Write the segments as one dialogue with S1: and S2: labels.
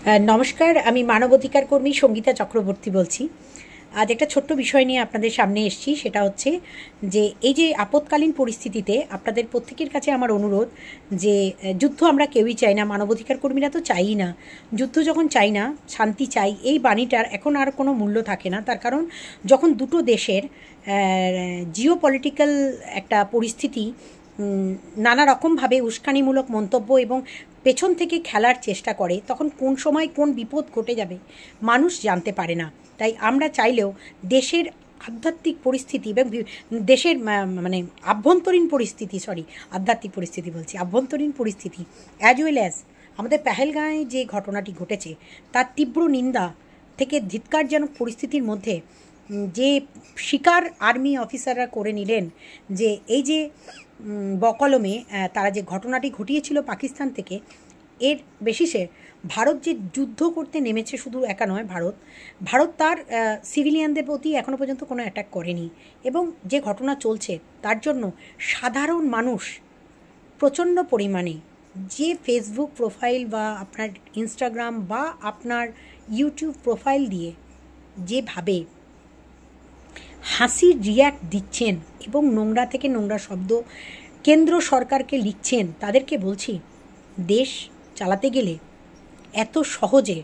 S1: নমস্কার, আমি মানবাধিকার কর্মী সঙ্গীতা চক্রবর্তী বলছি। আজ একটা ছোট্ট বিষয় নিয়ে আপনাদের সামনে এসেছি। সেটা হচ্ছে যে এই যে আপৎকালীন পরিস্থিতিতে আপনাদের প্রত্যেকের কাছে আমার অনুরোধ যে যুদ্ধ আমরা কেউই চাই না, মানবাধিকার কর্মীরা তো চাই না। যুদ্ধ যখন চাই না, শান্তি চাই, এই বাণীটার এখন আর কোনো মূল্য থাকে না। তার কারণ যখন দুটো দেশের জিও পলিটিক্যাল একটা পরিস্থিতি নানা রকমভাবে উস্কানিমূলক মন্তব্য এবং পেছন থেকে খেলার চেষ্টা করে, তখন কোন সময় কোন বিপদ ঘটে যাবে মানুষ জানতে পারে না। তাই আমরা চাইলেও দেশের আধ্যাত্মিক পরিস্থিতি এবং দেশের মানে আভ্যন্তরীণ পরিস্থিতি, আধ্যাত্মিক পরিস্থিতি বলছি, আভ্যন্তরীণ পরিস্থিতি অ্যাজ ওয়েল অ্যাজ আমাদের পেহেলগাঁয়ে যে ঘটনাটি ঘটেছে তার তীব্র নিন্দা থেকে ধিক্কারজনক পরিস্থিতির মধ্যে যে স্বীকার আর্মি অফিসাররা করে নিলেন যে এই যে বকলমে তারা যে ঘটনাটি ঘটিয়েছিল পাকিস্তান থেকে, এর বেসিসে ভারত যে যুদ্ধ করতে নেমেছে, শুধু একা নয়, ভারত তার সিভিলিয়ানদের প্রতি এখনও পর্যন্ত কোনো অ্যাটাক করেনি। এবং যে ঘটনা চলছে তার জন্য সাধারণ মানুষ প্রচণ্ড পরিমাণে যে ফেসবুক প্রোফাইল বা আপনার ইনস্টাগ্রাম বা আপনার ইউটিউব প্রোফাইল দিয়ে যেভাবে হাসির রিয়্যাক্ট দিচ্ছেন এবং নোংরা থেকে নোংরা শব্দ কেন্দ্র সরকারকে লিখছেন, তাদেরকে বলছি, দেশ চালাতে গেলে এত সহজে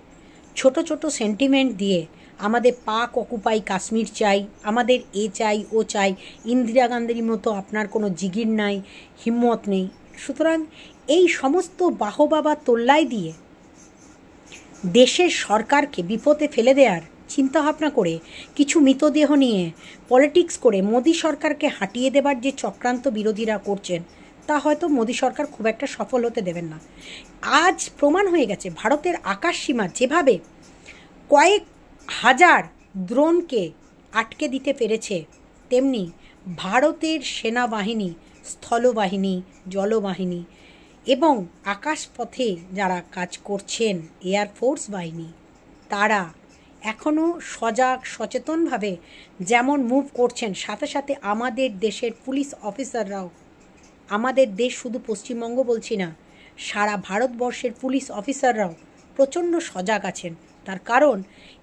S1: ছোট ছোট সেন্টিমেন্ট দিয়ে আমাদের পাক অকুপাই কাশ্মীর চাই, আমাদের এ চাই ও চাই, ইন্দিরা গান্ধীর মতো আপনার কোনো জিগির নাই, হিম্মত নেই। সুতরাং এই সমস্ত বাহবা তোল্লাই দিয়ে দেশের সরকারকে বিপদে ফেলে দেওয়ার চিন্তাভাবনা করে কিছু মৃতদেহ নিয়ে পলিটিক্স করে মোদী সরকারকে হাঁটিয়ে দেবার যে চক্রান্ত বিরোধীরা করছেন, তা হয়তো মোদী সরকার খুব একটা সফল হতে দেবেন না। আজ প্রমাণ হয়ে গেছে ভারতের আকাশসীমা যেভাবে কয়েক হাজার ড্রোনকে আটকে দিতে পেরেছে, তেমনি ভারতের সেনাবাহিনী, স্থলবাহিনী, জলবাহিনী এবং আকাশপথে যারা কাজ করছেন এয়ারফোর্স বাহিনী, তারা এখনও সজাগ সচেতনভাবে যেমন মুভ করছেন, সাথে সাথে আমাদের দেশের পুলিশ অফিসাররাও, আমাদের দেশ শুধু পশ্চিমবঙ্গ বলছি না, সারা ভারতবর্ষের পুলিশ অফিসাররাও প্রচণ্ড সজাগ আছেন। তার কারণ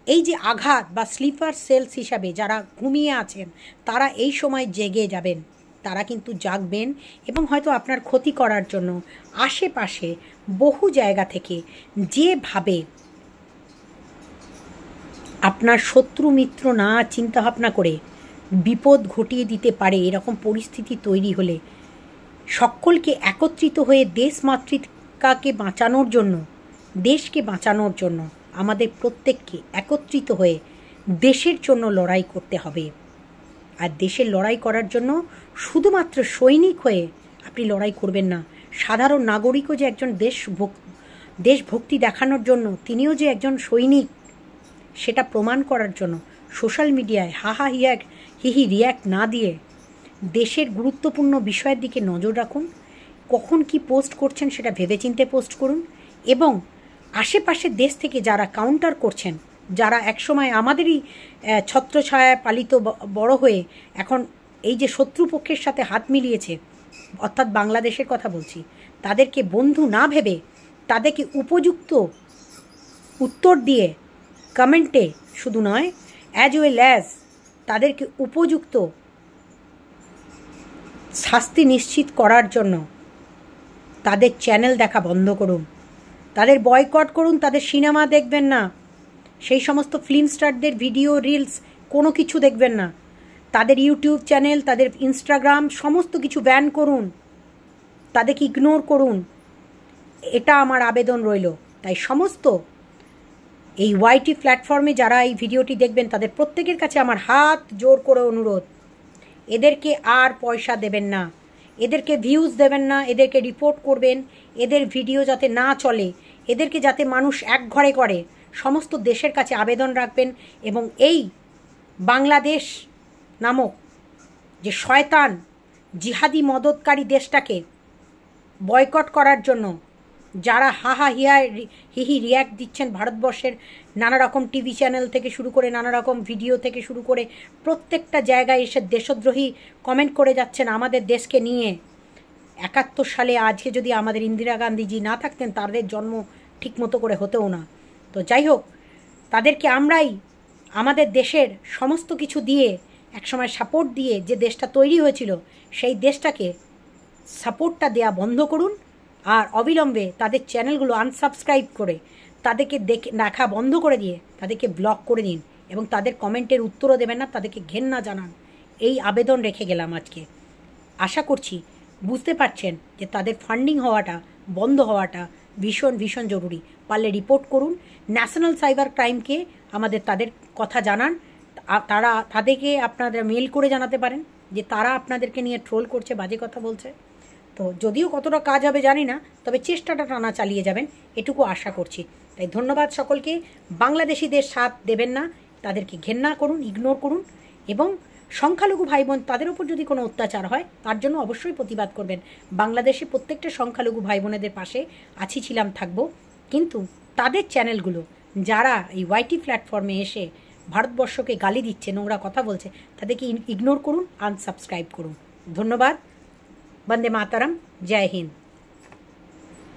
S1: এই যে আঘাত বা স্লিপার সেলস হিসাবে যারা ঘুমিয়ে আছেন, তারা এই সময় জেগে যাবেন, তারা কিন্তু জাগবেন এবং হয়তো আপনার ক্ষতি করার জন্য আশেপাশে বহু জায়গা থেকে যেভাবে আপনার শত্রু মিত্র না চিন্তাভাবনা করে বিপদ ঘটিয়ে দিতে পারে, এরকম পরিস্থিতি তৈরি হলে সকলকে একত্রিত হয়ে দেশমাতৃকাকে বাঁচানোর জন্য, দেশকে বাঁচানোর জন্য আমাদের প্রত্যেককে একত্রিত হয়ে দেশের জন্য লড়াই করতে হবে। আর দেশের লড়াই করার জন্য শুধুমাত্র সৈনিক হয়ে আপনি লড়াই করবেন না, সাধারণ নাগরিকও যে একজন দেশভক্তি দেখানোর জন্য তিনিও যে একজন সৈনিক, সেটা প্রমাণ করার জন্য সোশ্যাল মিডিয়ায় হিহি রিয়্যাক্ট না দিয়ে দেশের গুরুত্বপূর্ণ বিষয়ের দিকে নজর রাখুন। কখন কি পোস্ট করছেন সেটা ভেবেচিন্তে পোস্ট করুন এবং আশেপাশের দেশ থেকে যারা কাউন্টার করছেন, যারা একসময় আমাদেরই ছত্রছায়ায় পালিত বড় হয়ে এখন এই যে শত্রুপক্ষের সাথে হাত মিলিয়েছে, অর্থাৎ বাংলাদেশের কথা বলছি, তাদেরকে বন্ধু না ভেবে তাদেরকে উপযুক্ত উত্তর দিয়ে কমেন্টে শুধু নয়, অ্যাজ ওয়েল অ্যাজ তাদেরকে উপযুক্ত শাস্তি নিশ্চিত করার জন্য তাদের চ্যানেল দেখা বন্ধ করুন, তাদের বয়কট করুন, তাদের সিনেমা দেখবেন না, সেই সমস্ত ফিল্ম স্টারদের ভিডিও রিলস কোনো কিছু দেখবেন না, তাদের ইউটিউব চ্যানেল, তাদের ইনস্টাগ্রাম সমস্ত কিছু ব্যান করুন, তাদেরকে ইগনোর করুন, এটা আমার আবেদন রইল। তাই সমস্ত এই ওয়াইটি প্ল্যাটফর্মে যারা এই ভিডিওটি দেখবেন তাদের প্রত্যেকের কাছে আমার হাত জোর করে অনুরোধ, এদেরকে আর পয়সা দেবেন না, এদেরকে ভিউজ দেবেন না, এদেরকে রিপোর্ট করবেন, এদের ভিডিও যাতে না চলে, এদেরকে যাতে মানুষ একঘরে করে সমস্ত দেশের কাছে আবেদন রাখবেন এবং এই বাংলাদেশ নামক যে শয়তান জিহাদি মদতকারী দেশটাকে বয়কট করার জন্য যারা হিহি রিয়্যাক্ট দিচ্ছেন, ভারতবর্ষের নানা রকম টিভি চ্যানেল থেকে শুরু করে নানা রকম ভিডিও থেকে শুরু করে প্রত্যেকটা জায়গায় এসে দেশদ্রোহী কমেন্ট করে যাচ্ছেন আমাদের দেশকে নিয়ে। 71 সালে আজকে যদি আমাদের ইন্দিরা গান্ধীজি না থাকতেন, তাদের জন্ম ঠিক মতো করে হতেও না। তো যাই হোক, তাদেরকে আমরাই আমাদের দেশের সমস্ত কিছু দিয়ে একসময় সাপোর্ট দিয়ে যে দেশটা তৈরি হয়েছিল সেই দেশটাকে সাপোর্টটা দেয়া বন্ধ করুন, আর অবিলম্বে তাদের চ্যানেলগুলো আনসাবস্ক্রাইব করে তাদেরকে দেখা বন্ধ করে দিয়ে তাদেরকে ব্লক করে দিন, এবং তাদের কমেন্টের উত্তরও দেবেন না, তাদেরকে ঘেন্না জানান। এই আবেদন রেখে গেলাম আজকে। আশা করছি বুঝতে পারছেন যে তাদের ফান্ডিং হওয়াটা বন্ধ হওয়াটা ভীষণ ভীষণ জরুরি। পারলে রিপোর্ট করুন ন্যাশনাল সাইবার ক্রাইমকে, আমাদের তাদের কথা জানান। তাদেরকে আপনারা মেল করে জানাতে পারেন যে তারা আপনাদেরকে নিয়ে ট্রোল করছে, বাজে কথা বলছে। তো যদিও কতটা কাজ হবে জানি না, তবে চেষ্টাটা টানা চালিয়ে যাবেন, এটুকু আশা করছি। তাই ধন্যবাদ সকলকে। বাংলাদেশিদের সাথ দেবেন না, তাদেরকে ঘেন্না করুন, ইগনোর করুন, এবং সংখ্যালঘু ভাই বোন তাদের উপর যদি কোনো অত্যাচার হয় তার জন্য অবশ্যই প্রতিবাদ করবেন। বাংলাদেশে প্রত্যেকটা সংখ্যালঘু ভাই বোনেদের পাশে ছিলাম, থাকবো। কিন্তু তাদের চ্যানেলগুলো যারা এই ওয়াইটি প্ল্যাটফর্মে এসে ভারতবর্ষকে গালি দিচ্ছে, নোংরা কথা বলছে, তাদেরকে ইগনোর করুন, আনসাবস্ক্রাইব করুন। ধন্যবাদ। বন্দে মাতারাম। জয় হিন্দ।